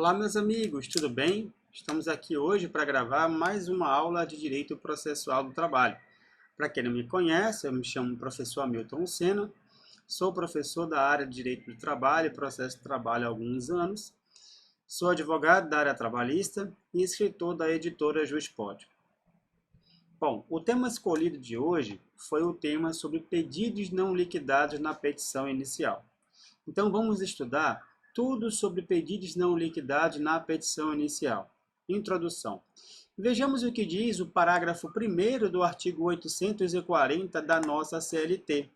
Olá, meus amigos, tudo bem? Estamos aqui hoje para gravar mais uma aula de Direito Processual do Trabalho. Para quem não me conhece, eu me chamo professor Hamilton Sena, sou professor da área de Direito do Trabalho e Processo do Trabalho há alguns anos, sou advogado da área trabalhista e escritor da editora Juspod. Bom, o tema escolhido de hoje foi o tema sobre pedidos não liquidados na petição inicial. Então, vamos estudar tudo sobre pedidos não liquidados na petição inicial. Introdução. Vejamos o que diz o parágrafo 1º do artigo 840 da nossa CLT.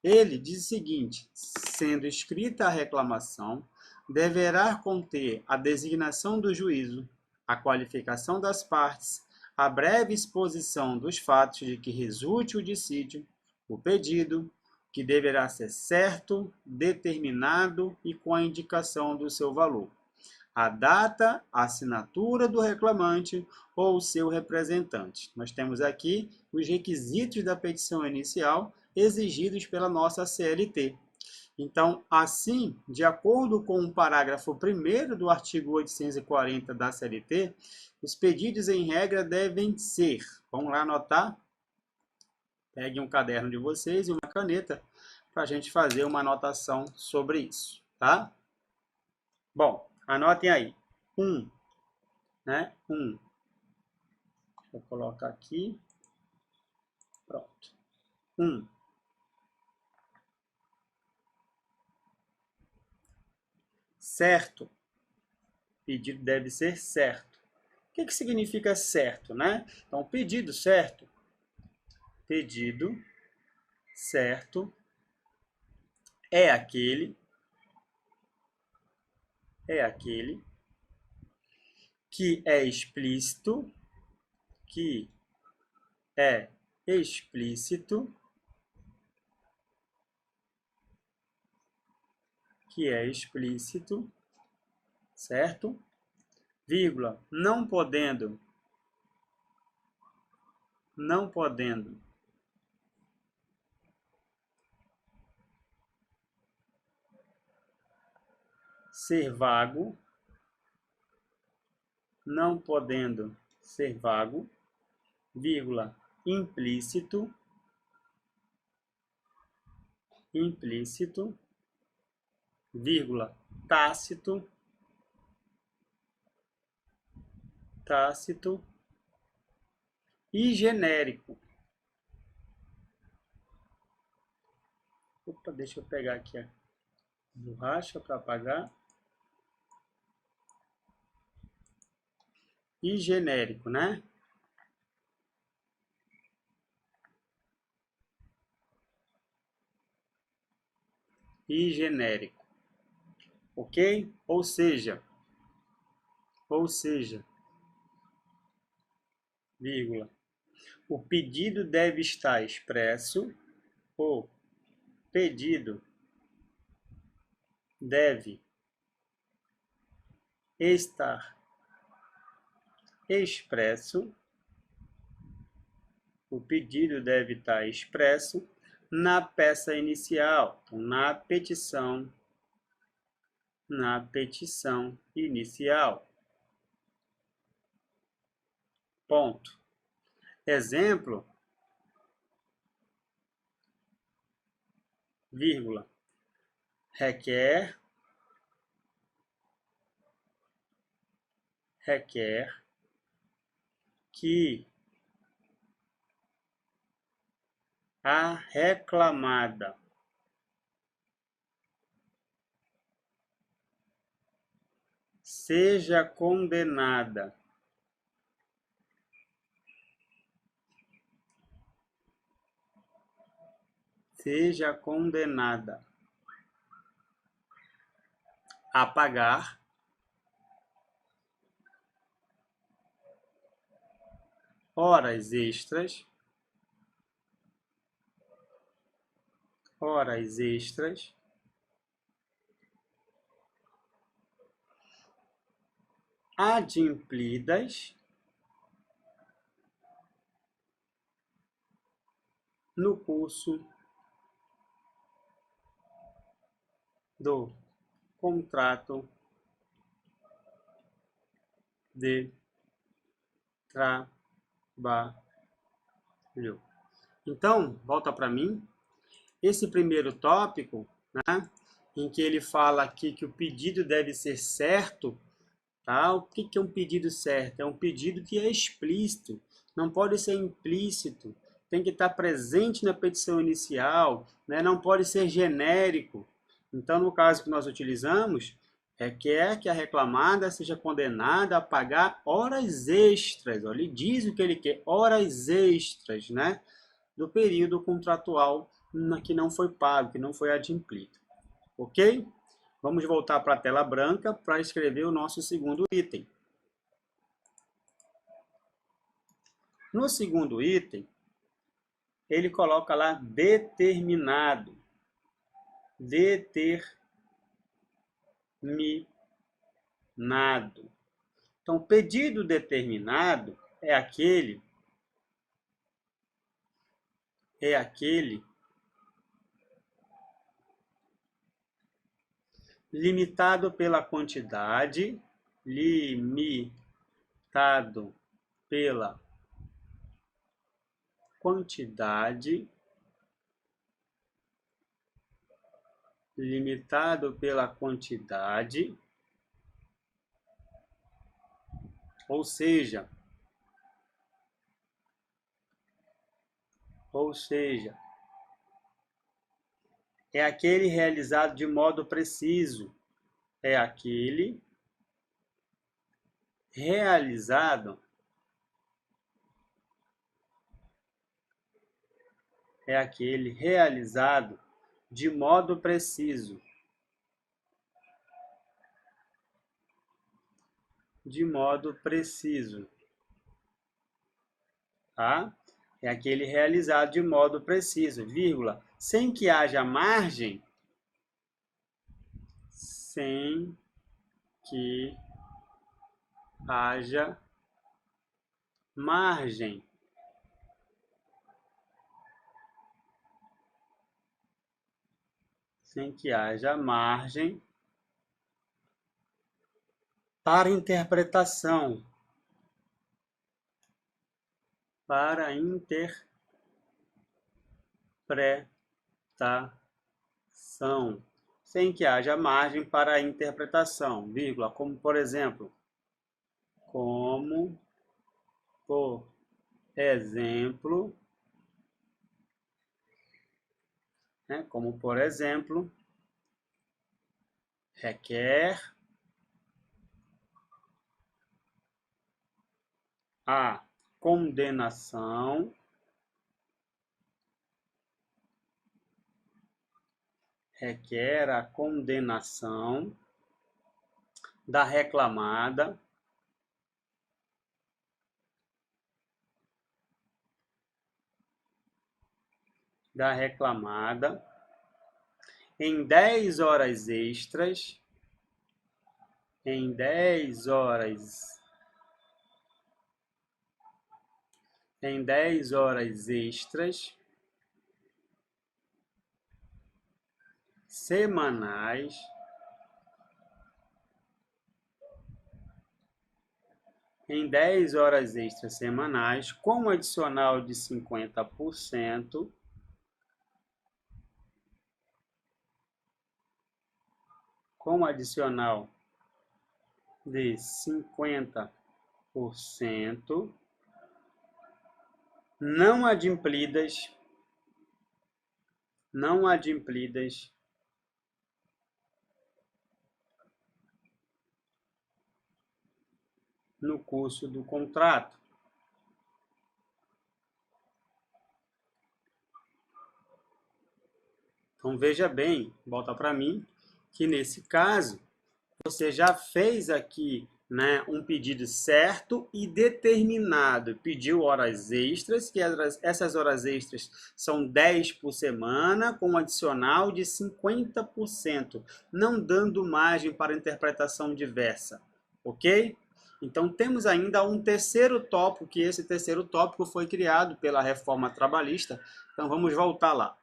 Ele diz o seguinte: sendo escrita a reclamação, deverá conter a designação do juízo, a qualificação das partes, a breve exposição dos fatos de que resulte o dissídio, o pedido, que deverá ser certo, determinado e com a indicação do seu valor, a data, a assinatura do reclamante ou seu representante. Nós temos aqui os requisitos da petição inicial exigidos pela nossa CLT. Então, assim, de acordo com o parágrafo 1º do artigo 840 da CLT, os pedidos em regra devem ser, vamos lá anotar? Peguem um caderno de vocês e uma caneta para a gente fazer uma anotação sobre isso, tá? Bom, anotem aí. 1, né? 1. Deixa eu colocar aqui. Pronto. 1. Certo. O pedido deve ser certo. O que significa certo, né? Então, pedido certo é aquele que é explícito, certo? Vírgula, não podendo ser vago, vírgula, implícito, vírgula, tácito e genérico. Opa, deixa eu pegar aqui a borracha para apagar. E genérico, né? E genérico. Ok? Ou seja, vírgula, o pedido deve estar expresso, o pedido deve estar expresso, na peça inicial, então, na petição inicial. Ponto. Exemplo, vírgula, requer que a reclamada seja condenada a pagar horas extras adimplidas no curso do contrato de trabalho. Então, volta para mim. Esse primeiro tópico, né, em que ele fala aqui que o pedido deve ser certo, tá? O que é um pedido certo? É um pedido que é explícito, não pode ser implícito, tem que estar presente na petição inicial, né? Não pode ser genérico. Então, no caso que nós utilizamos, requer que a reclamada seja condenada a pagar horas extras. Ó, ele diz o que ele quer, horas extras, né? Do período contratual que não foi pago, que não foi adimplido. Ok? Vamos voltar para a tela branca para escrever o nosso segundo item. No segundo item, ele coloca lá determinado. Determinado. Então, pedido determinado é aquele limitado pela quantidade, limitado pela quantidade, limitado pela quantidade, ou seja, é aquele realizado de modo preciso, é aquele realizado de modo preciso, tá? É aquele realizado de modo preciso, vírgula, sem que haja margem, sem que haja margem para interpretação, sem que haja margem para a interpretação, vírgula, como por exemplo, requer a condenação da reclamada em 10 horas extras, semanais, com adicional de 50%, não adimplidas no curso do contrato. Então, veja bem, volta para mim, que nesse caso, você já fez aqui, né, um pedido certo e determinado. Pediu horas extras, que essas horas extras são 10 por semana, com um adicional de 50%, não dando margem para interpretação diversa. Ok? Então, temos ainda um terceiro tópico, que esse terceiro tópico foi criado pela reforma trabalhista. Então, vamos voltar lá.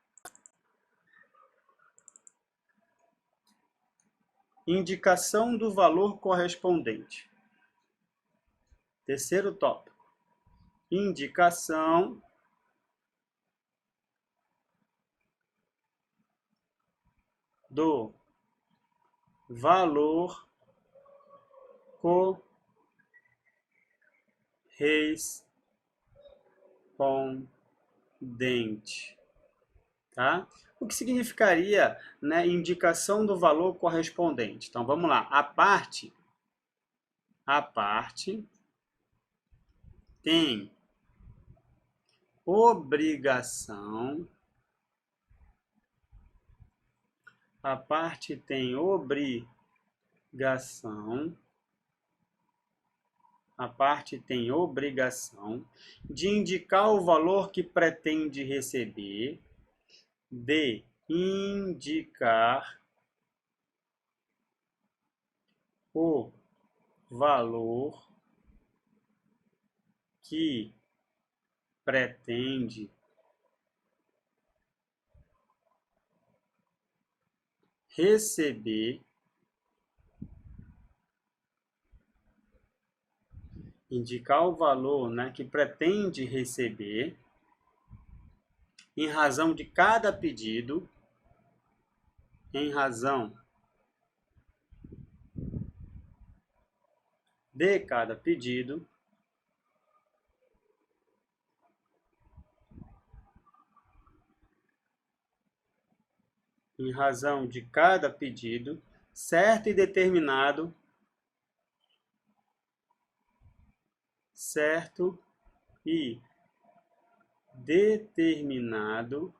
Indicação do valor correspondente. Terceiro tópico. Indicação do valor correspondente, tá? O que significaria, né, indicação do valor correspondente? Então, vamos lá. A parte tem obrigação, a parte tem obrigação de indicar o valor que pretende receber, de indicar o valor que pretende receber, indicar o valor, né, que pretende receber, em razão de cada pedido, em razão de cada pedido, em razão de cada pedido, certo e determinado, certo e determinado,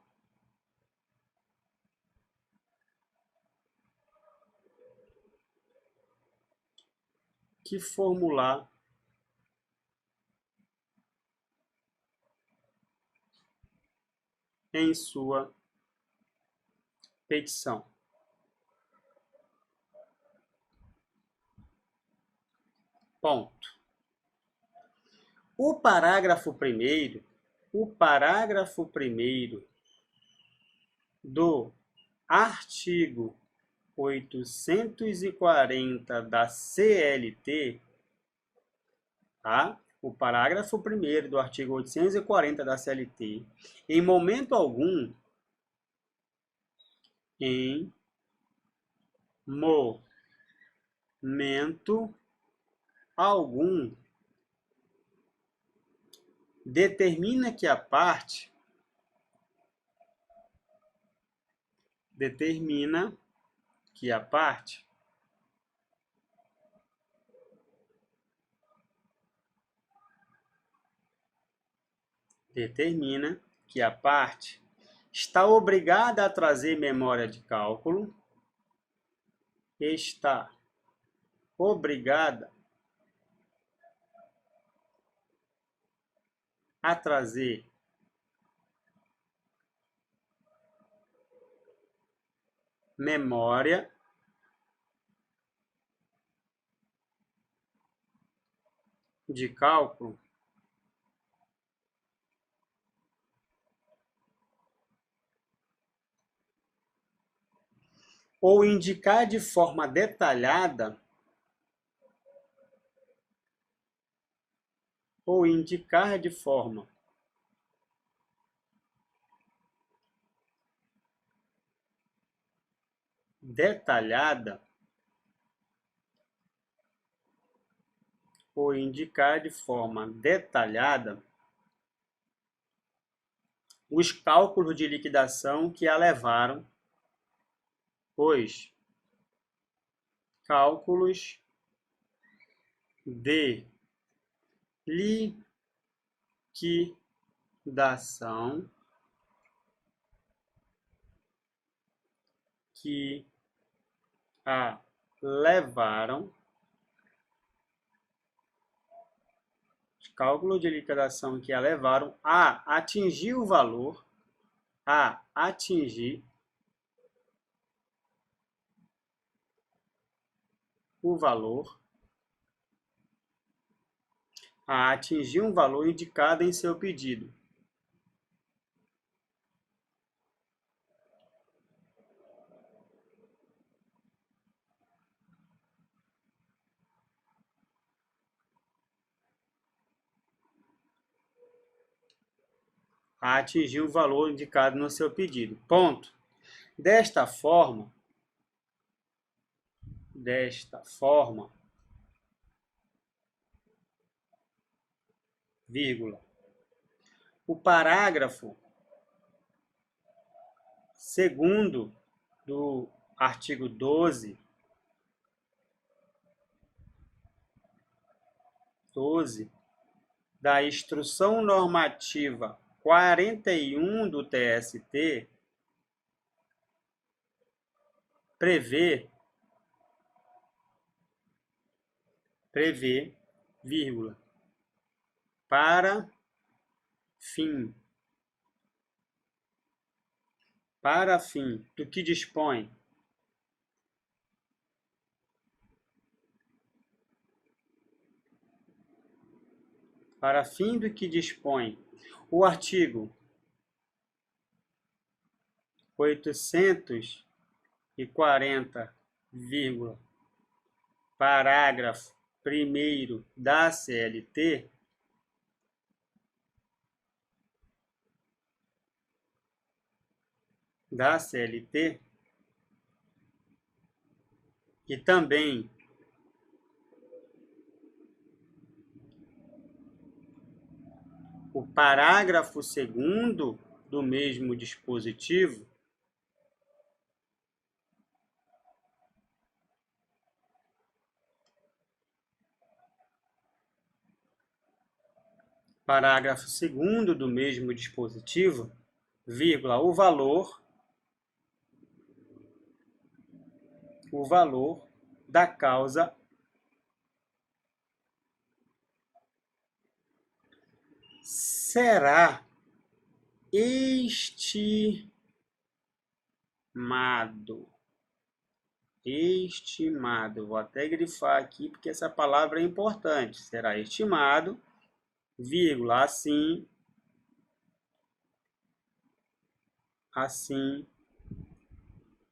que formular em sua petição. Ponto. O parágrafo primeiro do artigo 840 da CLT, tá? O parágrafo 1º do artigo 840 da CLT, em momento algum, determina que a parte está obrigada a trazer memória de cálculo, está obrigada a trazer memória de cálculo ou indicar de forma detalhada os cálculos de liquidação que a levaram, que a levaram, a atingir o valor, a atingir um valor indicado em seu pedido. a atingir o valor indicado no seu pedido. Ponto. Desta forma, vírgula, o parágrafo 2º do artigo 12 da Instrução Normativa 41 do TST prevê, vírgula, para fim do que dispõe o artigo 840, parágrafo 1º da CLT, e também o parágrafo 2º do mesmo dispositivo, vírgula, o valor da causa será estimado. Vou até grifar aqui porque essa palavra é importante. Será estimado, vírgula, assim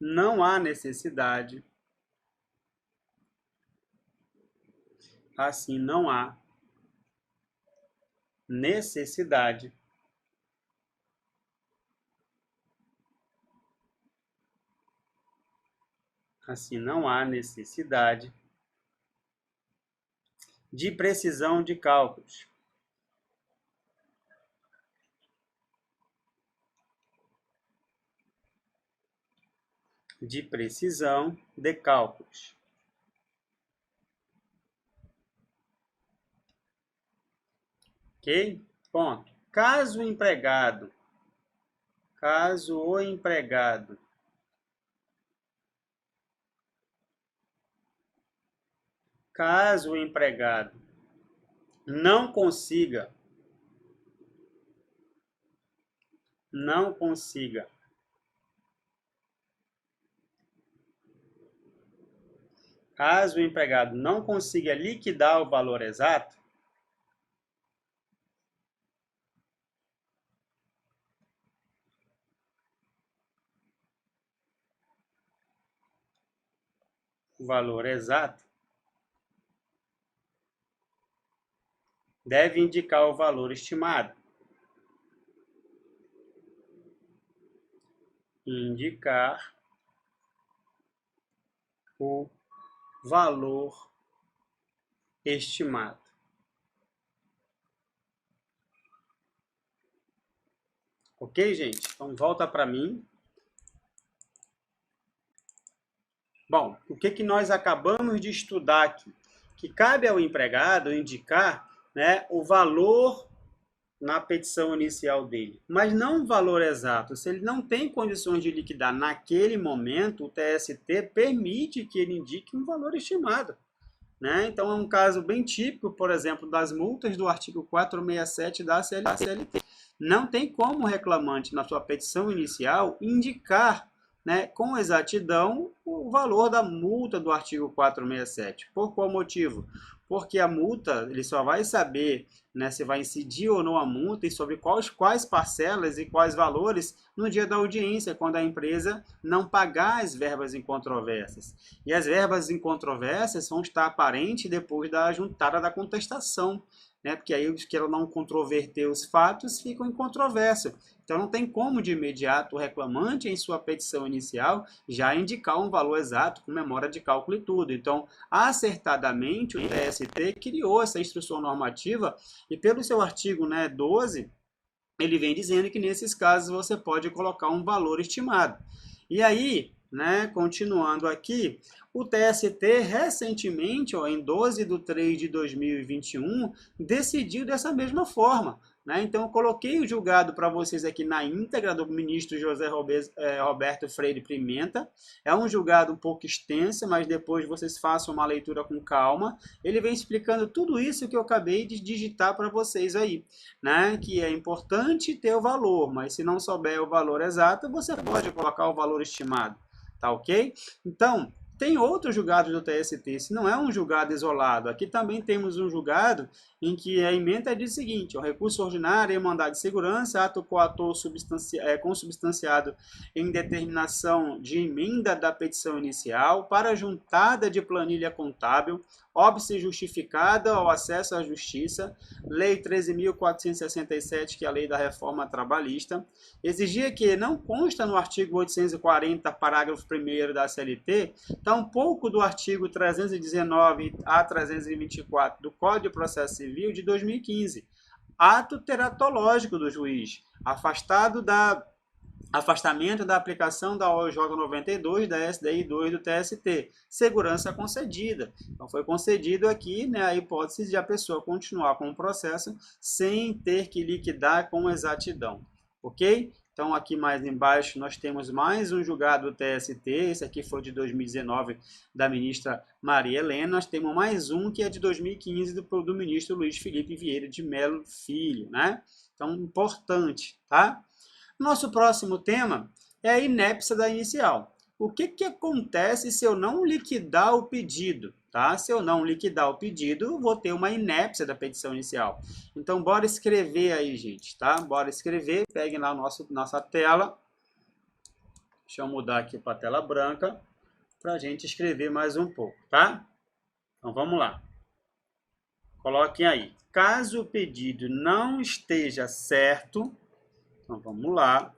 não há necessidade, de precisão de cálculos. Ok? Ponto. Caso o empregado não consiga liquidar o valor exato, deve indicar o valor estimado. Indicar o valor estimado. Ok, gente? Então, volta para mim. Bom, o que nós acabamos de estudar aqui? Que cabe ao empregado indicar, né, o valor na petição inicial dele, mas não o valor exato. Se ele não tem condições de liquidar naquele momento, o TST permite que ele indique um valor estimado, né? Então, é um caso bem típico, por exemplo, das multas do artigo 467 da CLT. Não tem como o reclamante, na sua petição inicial, indicar, né, com exatidão o valor da multa do artigo 467. Por qual motivo? Porque a multa, ele só vai saber, né, se vai incidir ou não a multa e sobre quais parcelas e quais valores no dia da audiência, quando a empresa não pagar as verbas incontrovérsias. E as verbas incontrovérsias vão estar aparentes depois da juntada da contestação, né? Porque aí, que ela não controverter os fatos, ficam em controvérsia. Então, não tem como, de imediato, o reclamante, em sua petição inicial, já indicar um valor exato, com memória de cálculo e tudo. Então, acertadamente, o TST criou essa instrução normativa e, pelo seu artigo, né, 12, ele vem dizendo que, nesses casos, você pode colocar um valor estimado. E aí, né, continuando aqui, o TST recentemente, ó, em 12/3/2021, decidiu dessa mesma forma. Né? Então, eu coloquei o julgado para vocês aqui na íntegra do ministro José Roberto Freire Pimenta. É um julgado um pouco extenso, mas depois vocês façam uma leitura com calma. Ele vem explicando tudo isso que eu acabei de digitar para vocês aí. Né? Que é importante ter o valor, mas se não souber o valor exato, você pode colocar o valor estimado. Tá ok? Então, tem outros julgados do TST, esse não é um julgado isolado. Aqui também temos um julgado em que a emenda diz o seguinte: o recurso ordinário é mandado de segurança, ato coator consubstanciado em determinação de emenda da petição inicial para juntada de planilha contábil, óbice justificada ao acesso à justiça, Lei 13.467, que é a lei da reforma trabalhista, exigia que não consta no artigo 840, parágrafo 1º da CLT, tampouco do artigo 319 a 324 do Código de Processo Civil de 2015, ato teratológico do juiz, afastamento da aplicação da OJ 92, da SDI 2 do TST, segurança concedida. Então, foi concedido aqui, né, a hipótese de a pessoa continuar com o processo sem ter que liquidar com exatidão. Ok? Então, aqui mais embaixo, nós temos mais um julgado do TST, esse aqui foi de 2019, da ministra Maria Helena. Nós temos mais um que é de 2015, do ministro Luiz Felipe Vieira de Mello Filho, né? Então, importante, tá? Nosso próximo tema é a inépcia da inicial. O que acontece se eu não liquidar o pedido? Tá? Se eu não liquidar o pedido, eu vou ter uma inépcia da petição inicial. Então, bora escrever aí, gente. Tá? Bora escrever. Peguem lá nossa tela. Deixa eu mudar aqui para a tela branca para a gente escrever mais um pouco. Tá? Então, vamos lá. Coloquem aí. Caso o pedido não esteja certo, então vamos lá.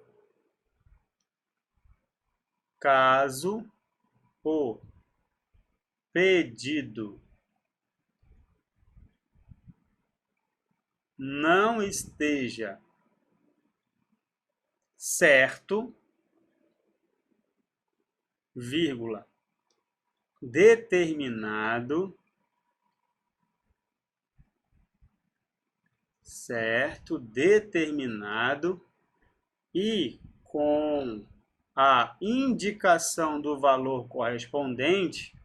Caso o pedido não esteja certo, vírgula, determinado, certo, determinado, e com a indicação do valor correspondente,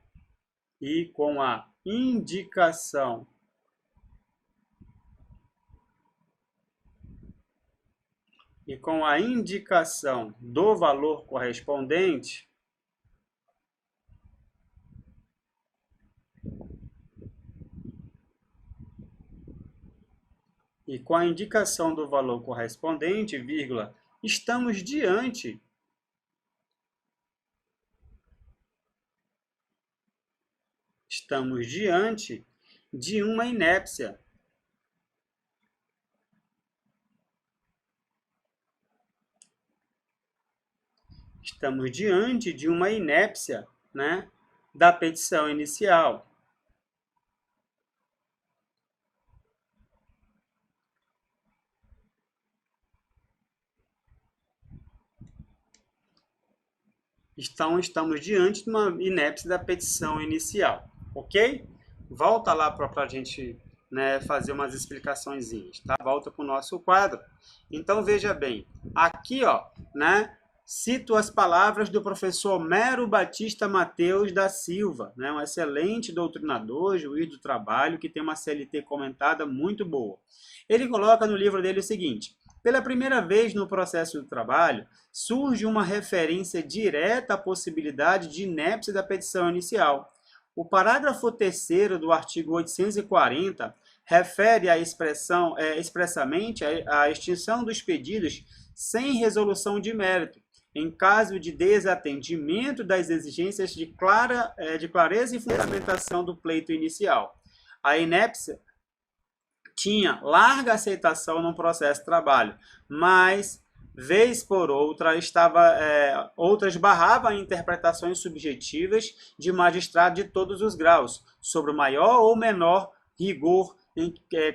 do valor correspondente, vírgula, estamos diante de uma inépcia. Estamos diante de uma inépcia, né, da petição inicial. Então, estamos diante de uma inépcia da petição inicial, ok? Volta lá para a gente, né, fazer umas explicaçõezinhas, tá? Volta para o nosso quadro. Então, veja bem, aqui, ó, né, cito as palavras do professor Mero Batista Mateus da Silva, né, um excelente doutrinador, juiz do trabalho, que tem uma CLT comentada muito boa. Ele coloca no livro dele o seguinte: pela primeira vez no processo do trabalho, surge uma referência direta à possibilidade de inépcia da petição inicial. O parágrafo 3º do artigo 840 refere expressamente à extinção dos pedidos sem resolução de mérito, em caso de desatendimento das exigências de clareza e fundamentação do pleito inicial. A inépcia tinha larga aceitação no processo de trabalho, mas, vez por outra, outras barravam interpretações subjetivas de magistrado de todos os graus, sobre o maior ou menor rigor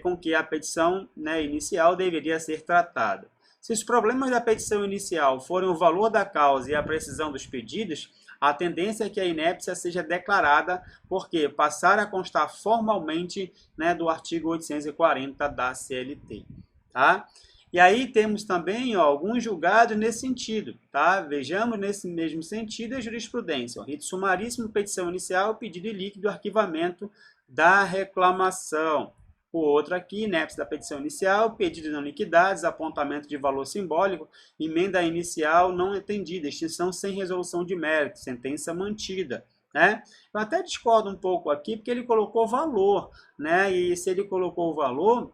com que a petição, né, inicial deveria ser tratada. Se os problemas da petição inicial forem o valor da causa e a precisão dos pedidos, a tendência é que a inépcia seja declarada, porque passar a constar formalmente, né, do artigo 840 da CLT. Tá? E aí temos também, ó, alguns julgados nesse sentido. Tá? Vejamos nesse mesmo sentido a jurisprudência. O rito sumaríssimo, petição inicial, pedido ilíquido, arquivamento da reclamação. O outro aqui, inépcia da petição inicial, pedido de não liquidar, desapontamento de valor simbólico, emenda inicial não entendida, extinção sem resolução de mérito, sentença mantida. Né? Eu até discordo um pouco aqui, porque ele colocou valor, né? E se ele colocou o valor,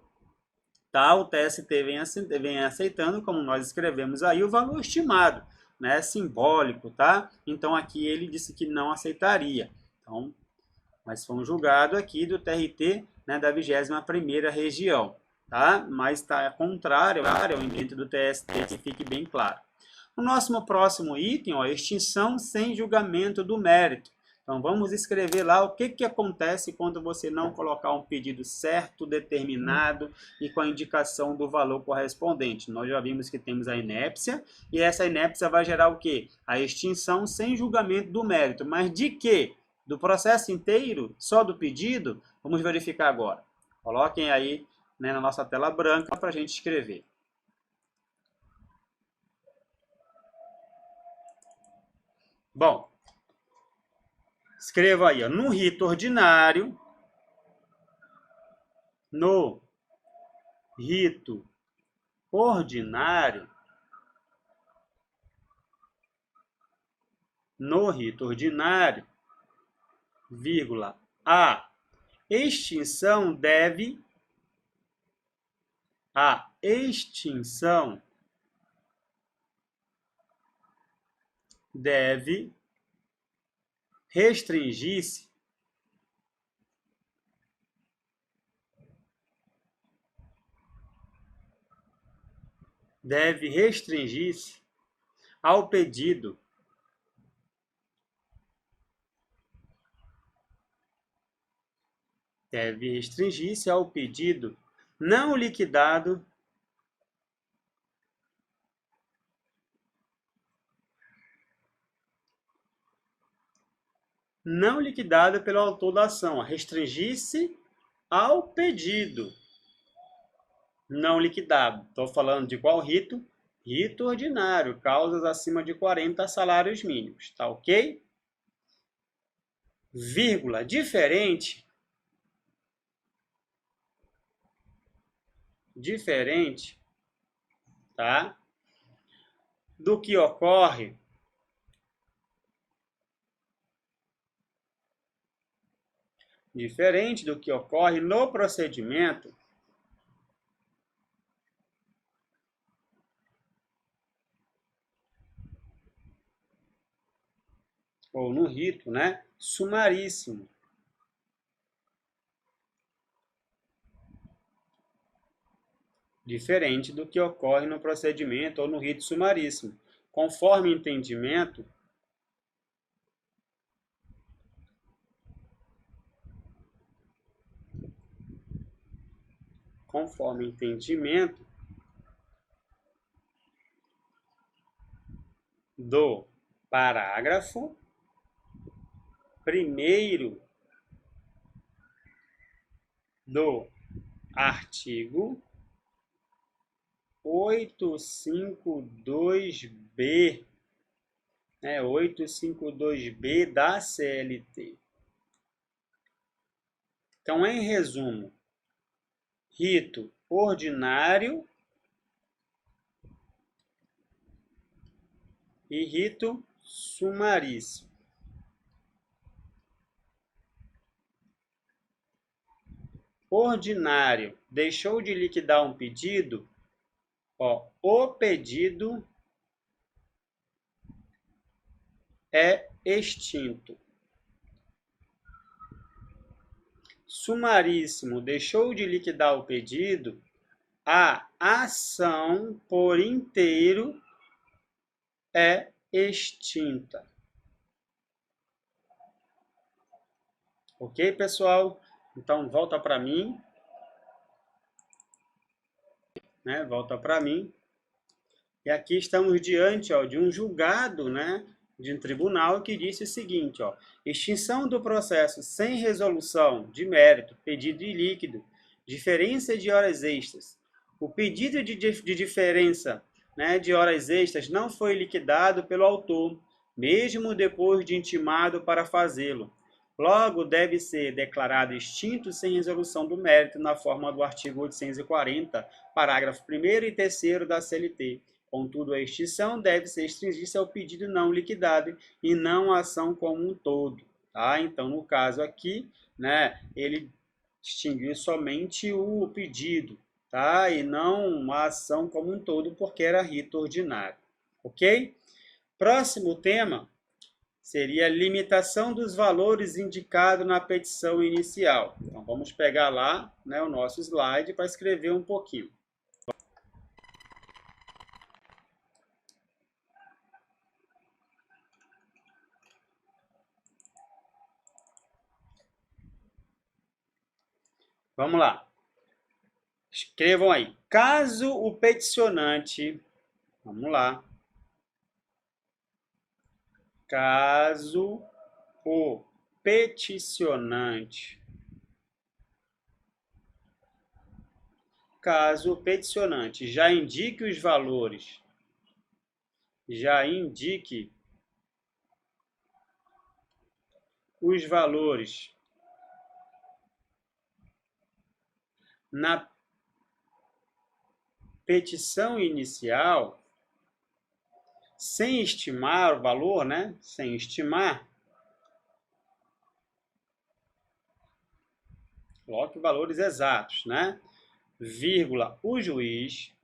tá, o TST vem aceitando, como nós escrevemos aí, o valor estimado, né? Simbólico, tá? Então aqui ele disse que não aceitaria. Então, mas foi um julgado aqui do TRT, né, da 21ª região, tá? Mas está contrário ao entendimento do TST, que fique bem claro. O nosso próximo item, ó, extinção sem julgamento do mérito. Então, vamos escrever lá o que acontece quando você não colocar um pedido certo, determinado e com a indicação do valor correspondente. Nós já vimos que temos a inépcia, e essa inépcia vai gerar o quê? A extinção sem julgamento do mérito. Mas de quê? Do processo inteiro? Só do pedido? Vamos verificar agora. Coloquem aí, né, na nossa tela branca para a gente escrever. Bom, escreva aí, ó, no rito ordinário, no rito ordinário, vírgula, a extinção deve restringir-se ao pedido não liquidado pelo autor da ação. Restringir-se ao pedido não liquidado. Estou falando de qual rito? Rito ordinário, causas acima de 40 salários mínimos. Tá ok? Vírgula, diferente tá? Do que ocorre no procedimento ou no rito, né, sumaríssimo. Diferente do que ocorre no procedimento ou no rito sumaríssimo. Conforme entendimento do parágrafo 1º do artigo 852B, né, 852B da CLT. Então, em resumo, rito ordinário e rito sumaríssimo. Ordinário, deixou de liquidar um pedido, ó, o pedido é extinto. sumaríssimo deixou de liquidar o pedido, a ação por inteiro é extinta. Ok, pessoal? Então, volta para mim. Né? Volta para mim. E aqui estamos diante de um julgado, né? De um tribunal que disse o seguinte, extinção do processo sem resolução de mérito, pedido ilíquido, diferença de horas extras. O pedido de diferença, né, de horas extras não foi liquidado pelo autor, mesmo depois de intimado para fazê-lo. Logo, deve ser declarado extinto sem resolução do mérito na forma do artigo 840, parágrafo 1º e 3º da CLT. Contudo, a extinção deve se restringir-se ao pedido não liquidado e não à ação como um todo. Tá? Então, no caso aqui, né, ele extinguiu somente o pedido, tá? E não a ação como um todo, porque era rito ordinário. Ok? Próximo tema seria a limitação dos valores indicados na petição inicial. Então, vamos pegar lá, né, o nosso slide para escrever um pouquinho. Vamos lá. Escrevam aí. Caso o peticionante... Vamos lá. Caso o peticionante... Caso o peticionante já indique os valores... Já indique os valores na petição inicial, sem estimar o valor, né? Sem estimar, coloque valores exatos, né? Vírgula, o juiz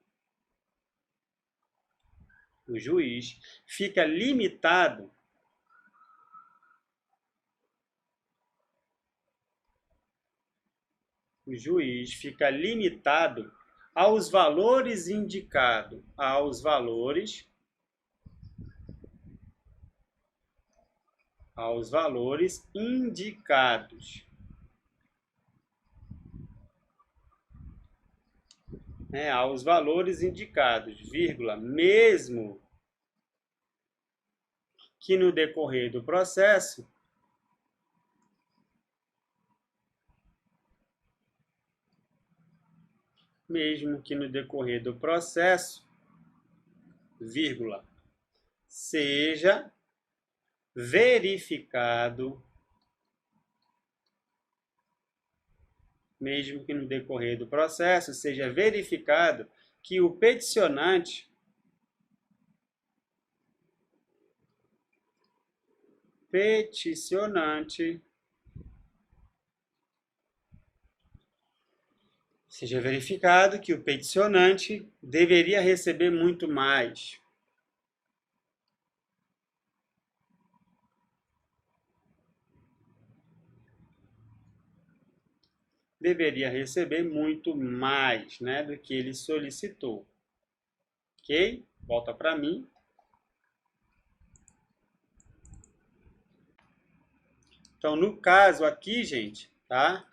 fica limitado aos valores indicados, aos valores indicados. Aos valores indicados, vírgula, mesmo que no decorrer do processo vírgula, seja verificado, que o peticionante deveria receber muito mais. Deveria receber muito mais, né, do que ele solicitou. Ok? Volta para mim. Então, no caso aqui, gente, tá?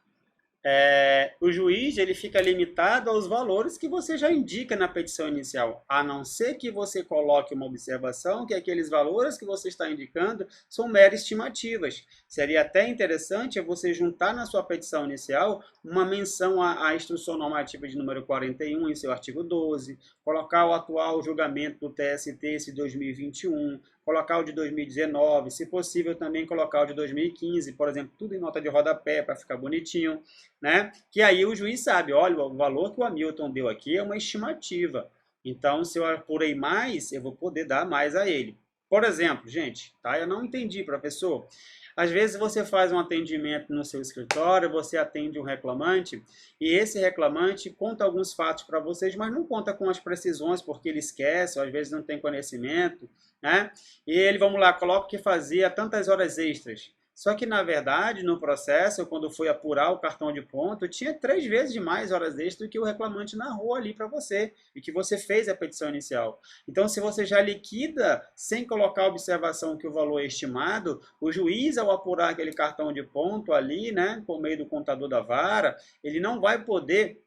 O juiz ele fica limitado aos valores que você já indica na petição inicial, a não ser que você coloque uma observação que aqueles valores que você está indicando são meras estimativas. Seria até interessante você juntar na sua petição inicial uma menção à instrução normativa de número 41 em seu artigo 12, colocar o atual julgamento do TST esse 2021, colocar o de 2019, se possível também colocar o de 2015, por exemplo, tudo em nota de rodapé para ficar bonitinho, né? Que aí o juiz sabe, olha, o valor que o Hamilton deu aqui é uma estimativa. Então, se eu apurei mais, eu vou poder dar mais a ele. Por exemplo, gente, tá? Eu não entendi, professor. Às vezes você faz um atendimento no seu escritório, você atende um reclamante, e esse reclamante conta alguns fatos para vocês, mas não conta com as precisões, porque ele esquece, ou às vezes não tem conhecimento, né? E ele, vamos lá, coloca que fazia tantas horas extras. Só que, na verdade, no processo, quando foi apurar o cartão de ponto, tinha 3 vezes mais horas extras do que o reclamante narrou ali para você e que você fez a petição inicial. Então, se você já liquida sem colocar a observação que o valor é estimado, o juiz, ao apurar aquele cartão de ponto ali, né, por meio do contador da vara, ele não vai poder,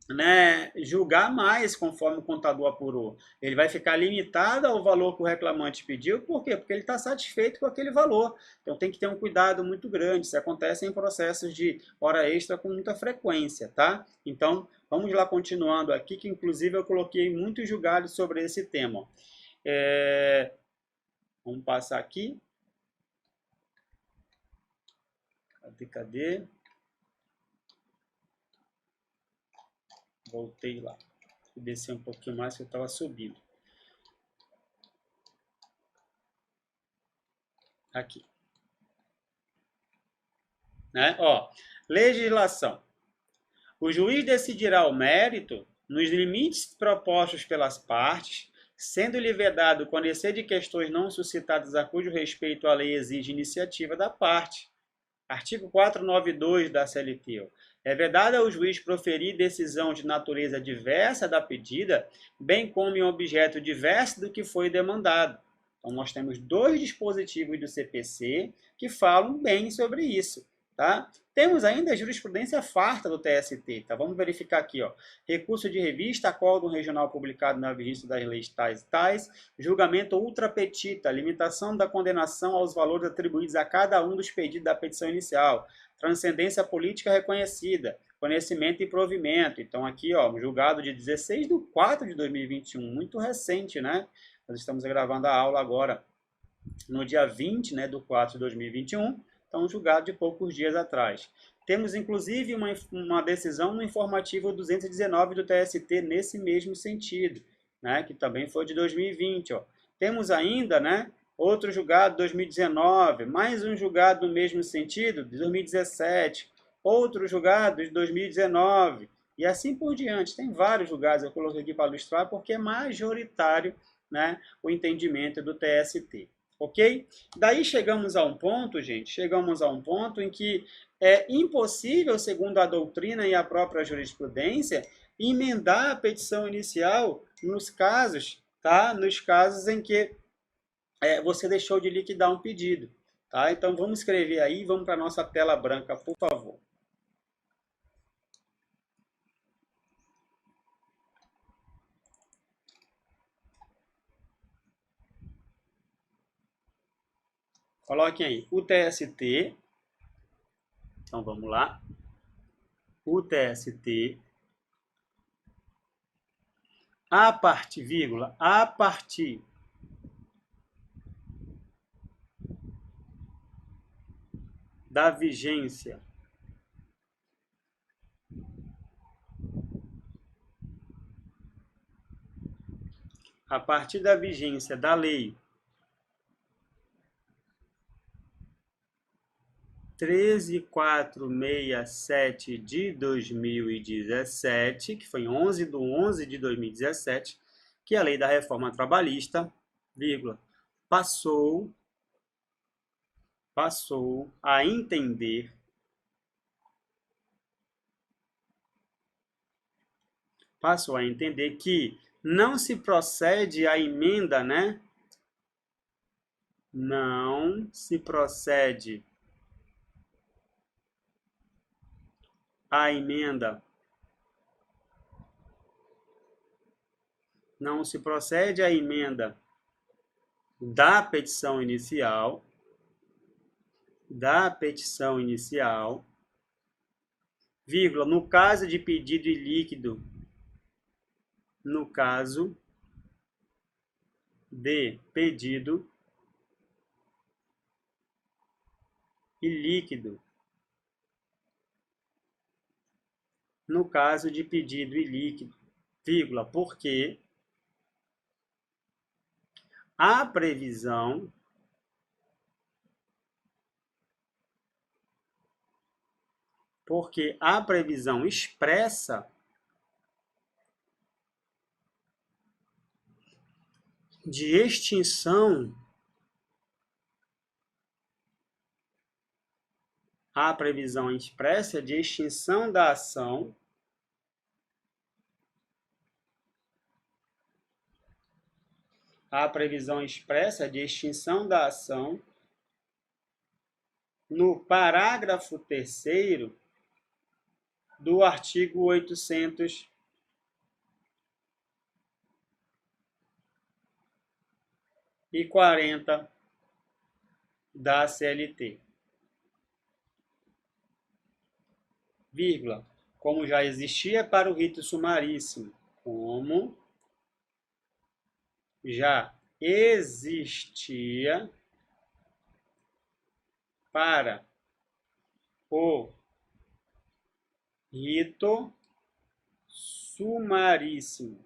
né, julgar mais conforme o contador apurou. Ele vai ficar limitado ao valor que o reclamante pediu. Por quê? Porque ele está satisfeito com aquele valor. Então tem que ter um cuidado muito grande. Isso acontece em processos de hora extra com muita frequência, tá? Então vamos lá continuando aqui, que inclusive eu coloquei muitos julgados sobre esse tema. Vamos passar aqui. Cadê? Voltei lá. Vou descer um pouquinho mais que eu estava subindo. Aqui. Né? Ó, legislação. O juiz decidirá o mérito nos limites propostos pelas partes, sendo-lhe vedado conhecer de questões não suscitadas a cujo respeito a lei exige iniciativa da parte. Artigo 492 da CLT. É vedado ao juiz proferir decisão de natureza diversa da pedida, bem como em objeto diverso do que foi demandado. Então, nós temos 2 dispositivos do CPC que falam bem sobre isso. Tá? Temos ainda a jurisprudência farta do TST. Tá? Vamos verificar aqui. Ó. Recurso de revista, acórdão regional publicado na Vigência das Leis tais e tais, julgamento ultra petita, limitação da condenação aos valores atribuídos a cada um dos pedidos da petição inicial, transcendência política reconhecida, conhecimento e provimento. Então, aqui, ó, julgado de 16/4/2021, muito recente, né? Nós estamos gravando a aula agora no dia 20, né, do 4 de 2021, então julgado de poucos dias atrás. Temos, inclusive, uma decisão no informativo 219 do TST nesse mesmo sentido, né, que também foi de 2020. Ó. Temos ainda, né, outro julgado de 2019, mais um julgado no mesmo sentido, de 2017, outro julgado de 2019, e assim por diante. Tem vários julgados, eu coloquei aqui para ilustrar, porque é majoritário, né, o entendimento do TST. Ok? Daí chegamos a um ponto, gente, chegamos a um ponto em que é impossível, segundo a doutrina e a própria jurisprudência, emendar a petição inicial nos casos, tá? Nos casos em que você deixou de liquidar um pedido. Tá? Então vamos escrever aí, vamos para a nossa tela branca, por favor. Coloquem aí o TST. Então vamos lá. O TST, a partir, vírgula, a partir da vigência da lei 13.467 de 2017, que foi 11/11/2017, que é a lei da reforma trabalhista, vírgula, passou a entender que não se procede à emenda, né? Não se procede à emenda. Não se procede à emenda da petição inicial, vírgula, no caso de pedido ilíquido, no caso de pedido ilíquido, no caso de pedido ilíquido, vírgula, porque a previsão expressa de extinção a previsão expressa de extinção da ação no parágrafo 3º do artigo 840 da CLT. Vírgula, como já existia para o rito sumaríssimo, como já existia para o rito sumaríssimo.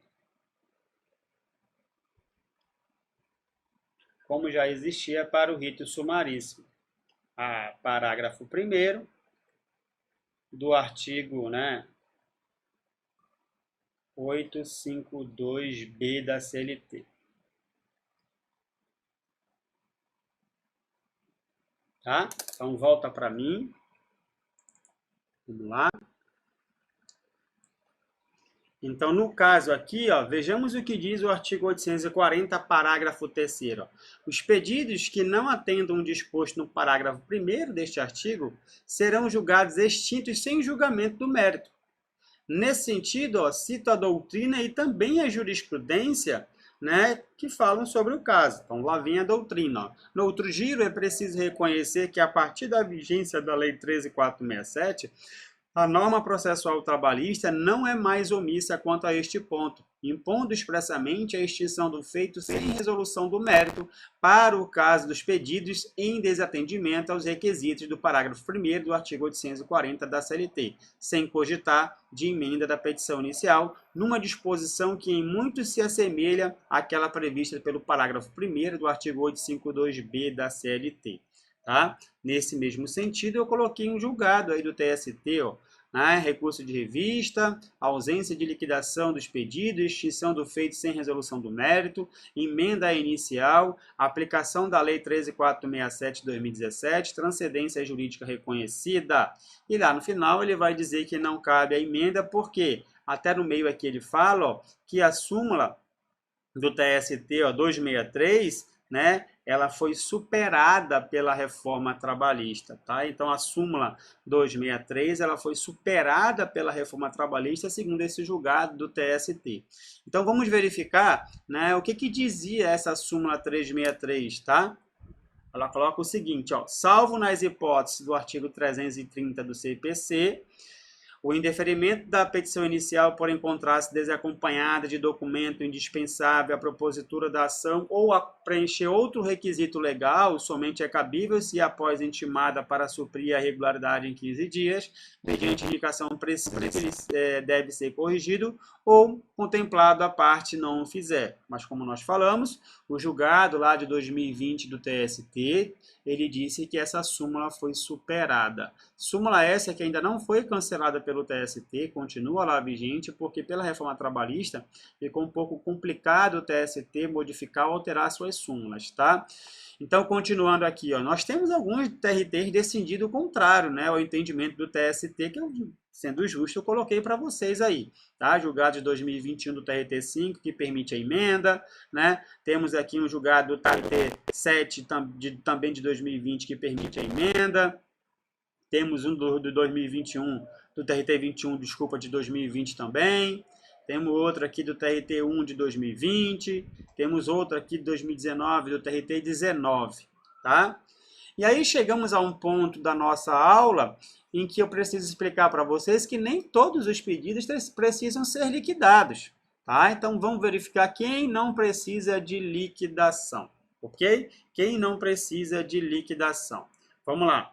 Como já existia para o rito sumaríssimo. Parágrafo 1º do artigo 852B da CLT. Tá? Então, volta para mim. Vamos lá. Então, no caso aqui, vejamos o que diz o artigo 840, parágrafo 3º. Os pedidos que não atendam o disposto no parágrafo 1º deste artigo serão julgados extintos sem julgamento do mérito. Nesse sentido, cito a doutrina e também a jurisprudência, que falam sobre o caso. Então, lá vem a doutrina. No outro giro, é preciso reconhecer que, a partir da vigência da Lei 13.467, a norma processual trabalhista não é mais omissa quanto a este ponto, impondo expressamente a extinção do feito sem resolução do mérito para o caso dos pedidos em desatendimento aos requisitos do parágrafo 1º do artigo 840 da CLT, sem cogitar de emenda da petição inicial, numa disposição que em muito se assemelha àquela prevista pelo parágrafo 1º do artigo 852B da CLT. Tá? Nesse mesmo sentido, eu coloquei um julgado aí do TST, recurso de revista, ausência de liquidação dos pedidos, extinção do feito sem resolução do mérito, emenda inicial, aplicação da Lei 13.467 de 2017, transcendência jurídica reconhecida. E lá no final ele vai dizer que não cabe a emenda, porque até no meio aqui ele fala que a súmula do TST 263, ela foi superada pela reforma trabalhista, tá? Então, a súmula 263, ela foi superada pela reforma trabalhista, segundo esse julgado do TST. Então, vamos verificar, o que dizia essa súmula 363, tá? Ela coloca o seguinte, salvo nas hipóteses do artigo 330 do CPC, o indeferimento da petição inicial por encontrar-se desacompanhada de documento indispensável à propositura da ação ou a preencher outro requisito legal, somente é cabível se após intimada para suprir a irregularidade em 15 dias, mediante indicação precisa, deve ser corrigido ou contemplado a parte não o fizer. Mas como nós falamos, o julgado lá de 2020 do TST, ele disse que essa súmula foi superada. Súmula essa que ainda não foi cancelada pelo TST, continua lá vigente, porque pela reforma trabalhista ficou um pouco complicado o TST modificar ou alterar suas súmulas, tá? Então, continuando aqui, nós temos alguns TRTs decidindo o contrário, ao entendimento do TST, que eu, sendo justo, eu coloquei para vocês aí, tá? Julgado de 2021 do TRT5, que permite a emenda, Temos aqui um julgado do TRT7, também de 2020, que permite a emenda. Temos um do 2021, do TRT21, desculpa, de 2020 também. Temos outro aqui do TRT1 de 2020. Temos outro aqui de 2019, do TRT19, tá? E aí chegamos a um ponto da nossa aula em que eu preciso explicar para vocês que nem todos os pedidos precisam ser liquidados, tá? Então, vamos verificar quem não precisa de liquidação, ok? Quem não precisa de liquidação. Vamos lá.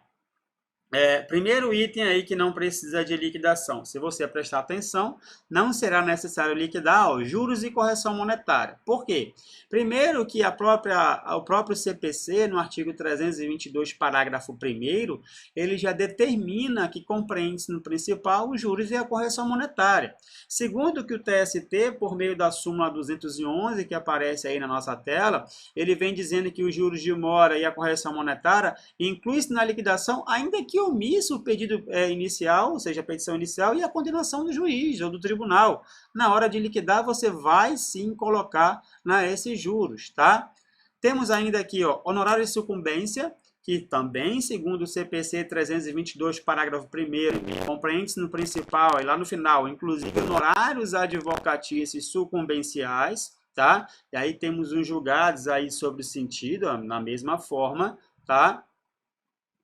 Primeiro item aí que não precisa de liquidação. Se você prestar atenção, não será necessário liquidar juros e correção monetária. Por quê? Primeiro que o próprio CPC, no artigo 322, parágrafo 1º, ele já determina que compreende no principal os juros e a correção monetária. Segundo que o TST, por meio da súmula 211, que aparece aí na nossa tela, ele vem dizendo que os juros de mora e a correção monetária inclui-se na liquidação, ainda que omisso o pedido inicial, ou seja, a petição inicial, e a condenação do juiz ou do tribunal. Na hora de liquidar, você vai sim colocar esses juros, tá? Temos ainda aqui, ó, honorário de sucumbência, que também, segundo o CPC 322, parágrafo 1º, compreende-se no principal e lá no final, inclusive honorários advocatícios sucumbenciais, tá? E aí temos uns julgados aí sobre o sentido, ó, na mesma forma, tá?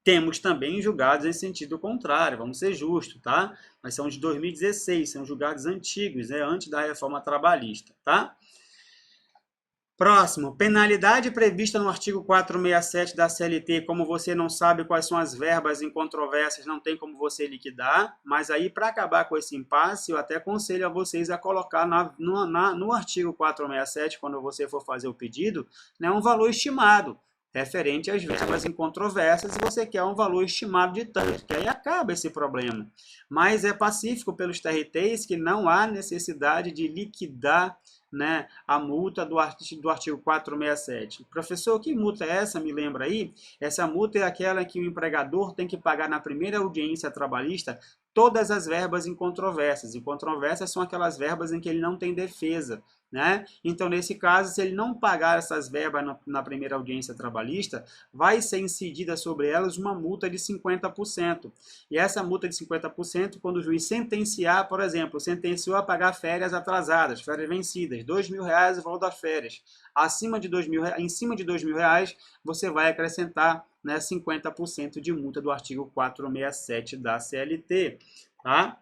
Temos também julgados em sentido contrário, vamos ser justos, tá? Mas são de 2016, são julgados antigos, né? Antes da reforma trabalhista, tá? Próximo, penalidade prevista no artigo 467 da CLT, como você não sabe quais são as verbas incontrovérsias, não tem como você liquidar, mas aí para acabar com esse impasse, eu até aconselho a vocês a colocar no artigo 467, quando você for fazer o pedido, né, um valor estimado, referente às verbas incontrovérsias, e você quer um valor estimado de tanto, que aí acaba esse problema. Mas é pacífico pelos TRTs que não há necessidade de liquidar, né, a multa do artigo 467. Professor, que multa é essa? Me lembra aí? Essa multa é aquela que o empregador tem que pagar na primeira audiência trabalhista todas as verbas incontrovérsias. Incontrovérsias são aquelas verbas em que ele não tem defesa, né? Então, nesse caso, se ele não pagar essas verbas na primeira audiência trabalhista, vai ser incidida sobre elas uma multa de 50%. E essa multa de 50%, quando o juiz sentenciar, por exemplo, sentenciou a pagar férias atrasadas, férias vencidas, R$2.000 o valor das férias. Acima de em cima de R$2.000, você vai acrescentar, né, 50% de multa do artigo 467 da CLT, tá?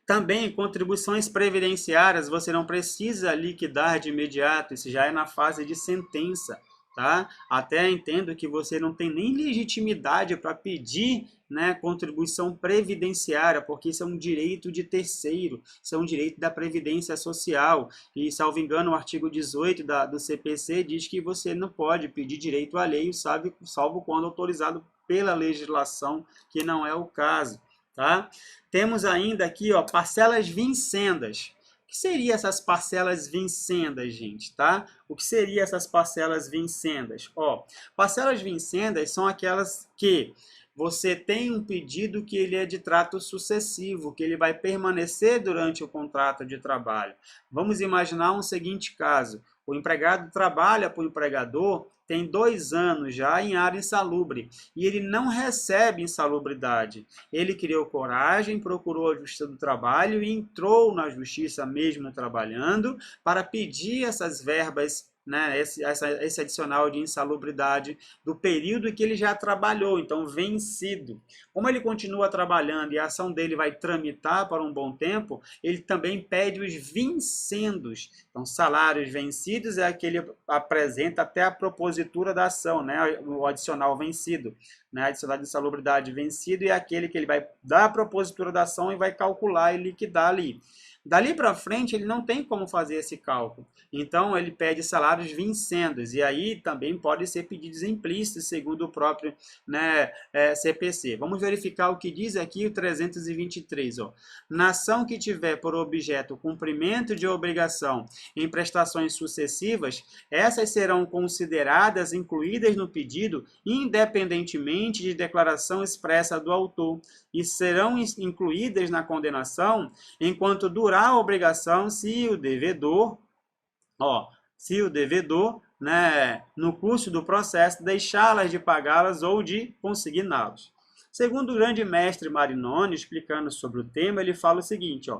Também, contribuições previdenciárias, você não precisa liquidar de imediato, isso já é na fase de sentença, tá? Até entendo que você não tem nem legitimidade para pedir, né, contribuição previdenciária, porque isso é um direito de terceiro, isso é um direito da Previdência Social, e, salvo engano, o artigo 18 do CPC diz que você não pode pedir direito alheio, salvo quando autorizado pela legislação, que não é o caso. Tá? Temos ainda aqui, ó, parcelas vincendas. O que seriam essas parcelas vincendas, gente? Tá? O que seriam essas parcelas vincendas? Ó, parcelas vincendas são aquelas que você tem um pedido que ele é de trato sucessivo, que ele vai permanecer durante o contrato de trabalho. Vamos imaginar um seguinte caso. O empregado trabalha para o empregador, tem 2 anos já em área insalubre, e ele não recebe insalubridade. Ele criou coragem, procurou a Justiça do Trabalho e entrou na Justiça mesmo trabalhando para pedir essas verbas, né, esse adicional de insalubridade do período em que ele já trabalhou, então vencido. Como ele continua trabalhando e a ação dele vai tramitar por um bom tempo, ele também pede os vincendos. Então, salários vencidos é aquele que apresenta até a propositura da ação, né, o adicional vencido. Né, adicional de insalubridade vencido é aquele que ele vai dar a propositura da ação e vai calcular e liquidar ali. Dali para frente, ele não tem como fazer esse cálculo. Então, ele pede salários vincendos. E aí também pode ser pedidos implícitos, segundo o próprio, né, CPC. Vamos verificar o que diz aqui o 323. Ó. Na ação que tiver por objeto o cumprimento de obrigação em prestações sucessivas, essas serão consideradas incluídas no pedido, independentemente de declaração expressa do autor, e serão incluídas na condenação enquanto durar a obrigação, se o devedor, né, no curso do processo, deixá-las de pagá-las ou de consigná-las. Segundo o grande mestre Marinoni, explicando sobre o tema, ele fala o seguinte,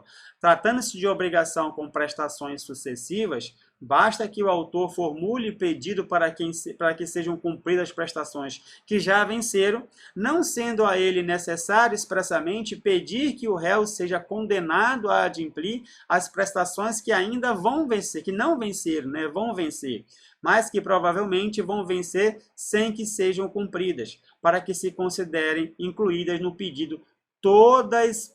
tratando-se de obrigação com prestações sucessivas, basta que o autor formule pedido para que sejam cumpridas as prestações que já venceram, não sendo a ele necessário expressamente pedir que o réu seja condenado a adimplir as prestações que ainda vão vencer, que não venceram, né, vão vencer, mas que provavelmente vão vencer sem que sejam cumpridas, para que se considerem incluídas no pedido todas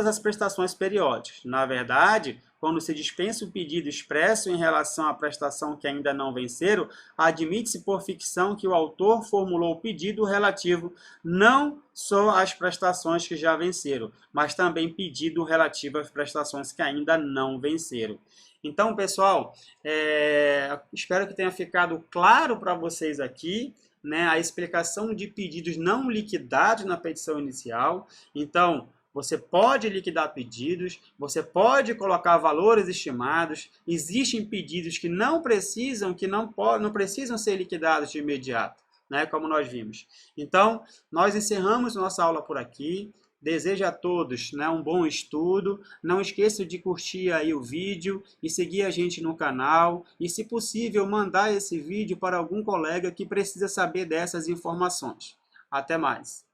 as prestações periódicas. Na verdade, quando se dispensa o pedido expresso em relação à prestação que ainda não venceram, admite-se por ficção que o autor formulou o pedido relativo não só às prestações que já venceram, mas também pedido relativo às prestações que ainda não venceram. Então, pessoal, espero que tenha ficado claro para vocês aqui, né, a explicação de pedidos não liquidados na petição inicial. Então, você pode liquidar pedidos, você pode colocar valores estimados, existem pedidos que não precisam ser liquidados de imediato, né, como nós vimos. Então, nós encerramos nossa aula por aqui. Desejo a todos, né, um bom estudo. Não esqueça de curtir aí o vídeo e seguir a gente no canal. E, se possível, mandar esse vídeo para algum colega que precisa saber dessas informações. Até mais!